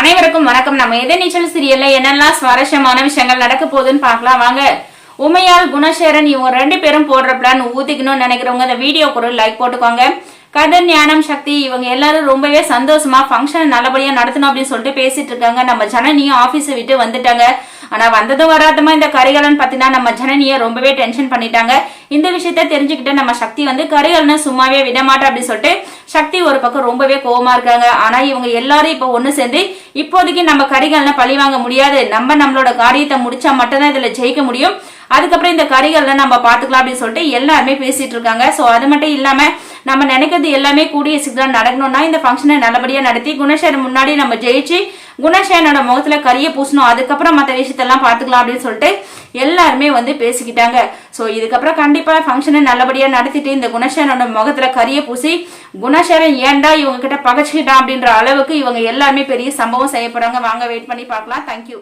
அனைவருக்கும் வணக்கம். நம்ம எதிர்நீச்சல் சீரியல்ல என்னெல்லாம் சுவாரஸ்யமான விஷயங்கள் நடக்க போகுதுன்னு பார்க்கலாம் வாங்க. உமையால் குணசேகரன் இவங்க 2 பேரும் போடுற பிளான் ஊத்திக்கணும்னு நினைக்கிறவங்க இந்த வீடியோ கூட லைக் போட்டுக்கோங்க. கதிர், ஞானம், சக்தி இவங்க எல்லாரும் ரொம்பவே சந்தோஷமா ஃபங்க்ஷன் நல்லபடியா நடத்தணும் அப்படின்னு சொல்லிட்டு பேசிட்டு இருக்காங்க. நம்ம ஜனனியும் ஆபீஸை விட்டு வந்துட்டாங்க. ஆனா வந்ததும் வராதமா இந்த கரிகாலன் பாத்தீங்கன்னா நம்ம ஜனனியை ரொம்பவே டென்ஷன் பண்ணிட்டாங்க. இந்த விஷயத்த தெரிஞ்சுக்கிட்டு நம்ம சக்தி வந்து கரிகாலனை சும்மாவே விடமாட்டா அப்படின்னு சொல்லிட்டு சக்தி ஒரு பக்கம் ரொம்பவே கோவமா இருக்காங்க. ஆனா இவங்க எல்லாரும் இப்ப ஒண்ணு சேர்ந்து இப்போதைக்கு நம்ம கரிகாலனை பழி வாங்க முடியாது, நம்மளோட காரியத்தை முடிச்சா மட்டும்தான் இதுல ஜெயிக்க முடியும், அதுக்கப்புறம் இந்த கரிகாலனை நம்ம பாத்துக்கலாம் அப்படின்னு சொல்லிட்டு எல்லாருமே பேசிட்டு இருக்காங்க. சோ அது மட்டும் இல்லாம நம்ம நினைக்கிறது எல்லாமே கூடிய சீக்கிரம் நடக்கணும்னா இந்த ஃபங்க்ஷனை நல்லபடியா நடத்தி குணசேகரன் முன்னாடி நம்ம ஜெயிச்சு குணசேகரனோட முகத்துல கரிய பூசணும், அதுக்கப்புறம் மற்ற விஷயத்தெல்லாம் பாத்துக்கலாம் அப்படின்னு சொல்லிட்டு எல்லாருமே வந்து பேசிக்கிட்டாங்க. சோ இதுக்கப்புறம் கண்டிப்பா ஃபங்க்ஷனை நல்லபடியா நடத்திட்டு இந்த குணசேகரனோட முகத்துல கரிய பூசி குணசேகரன் ஏன்டா இவங்க கிட்ட பகச்சுக்கிட்டான் அப்படின்ற அளவுக்கு இவங்க எல்லாருமே பெரிய சம்பவம் செய்ய போறாங்க. வாங்க வெயிட் பண்ணி பார்க்கலாம். தேங்க்யூ.